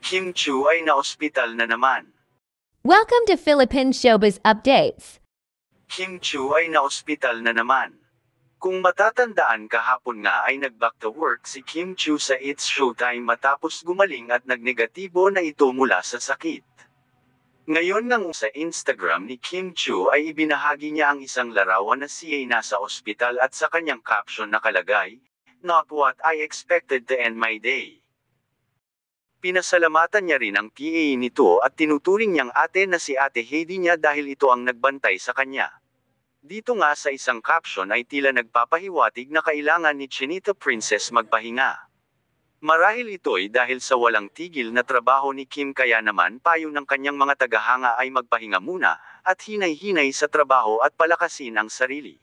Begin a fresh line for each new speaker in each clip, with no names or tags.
Kim Chu ay naospital na naman.
Welcome to Philippine Showbiz Updates.
Kim Chu ay naospital na naman. Kung matatandaan kahapon nga ay nag-back to work si Kim Chu sa It's Showtime matapos gumaling at nagnegatibo na ito mula sa sakit. Ngayon nang sa Instagram ni Kim Chu ay ibinahagi niya ang isang larawan na siya ay nasa ospital at sa kanyang caption nakalagay, "Not what I expected to end my day." Pinasalamatan niya rin ang PA nito at tinuturing niyang ate na si Ate Heidi niya dahil ito ang nagbantay sa kanya. Dito nga sa isang caption ay tila nagpapahiwatig na kailangan ni Chinita Princess magpahinga. Marahil ito'y dahil sa walang tigil na trabaho ni Kim kaya naman payo ng kanyang mga tagahanga ay magpahinga muna at hinay-hinay sa trabaho at palakasin ang sarili.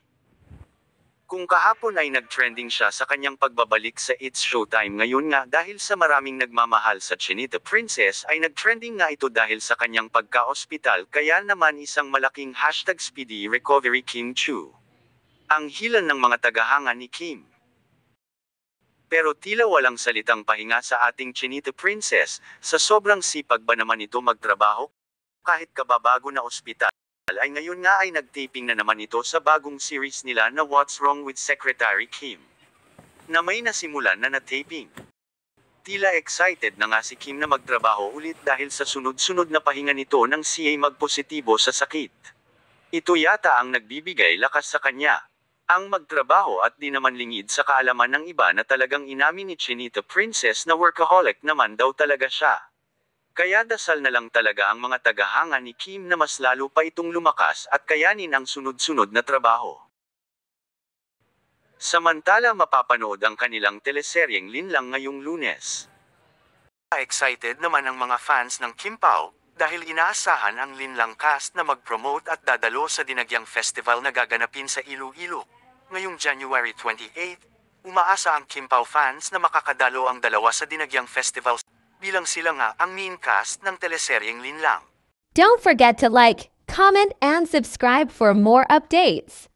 Kung kahapon ay nag-trending siya sa kanyang pagbabalik sa It's Showtime ngayon nga dahil sa maraming nagmamahal sa Chinita Princess ay nag-trending nga ito dahil sa kanyang pagka-ospital kaya naman isang malaking #Speedy Recovery Kim Chu. Ang hilan ng mga tagahanga ni Kim. Pero tila walang salitang pahinga sa ating Chinita Princess, sa sobrang sipag ba naman ito magtrabaho? Kahit kababago na ospital ay ngayon nga ay nag-taping na naman ito sa bagong series nila na What's Wrong with Secretary Kim, na may nasimulan na taping. Tila excited na nga si Kim na magtrabaho ulit dahil sa sunod-sunod na pahinga nito nang siya magpositibo sa sakit. Ito yata ang nagbibigay lakas sa kanya. Ang magtrabaho at di naman lingid sa kaalaman ng iba na talagang inamin ni Chinita Princess na workaholic naman daw talaga siya. Kaya dasal na lang talaga ang mga tagahanga ni Kim na mas lalo pa itong lumakas at kayanin ang sunod-sunod na trabaho. Samantala mapapanood ang kanilang teleseryeng Linlang ngayong Lunes. Excited naman ang mga fans ng Kim Pao dahil inaasahan ang Linlang cast na mag-promote at dadalo sa Dinagyang Festival na gaganapin sa Iloilo. Ngayong January 28, umaasa ang Kim Pao fans na makakadalo ang dalawa sa Dinagyang Festival bilang sila nga ang main cast ng teleseryeng Linlang.
Don't forget to like, comment, and subscribe for more updates.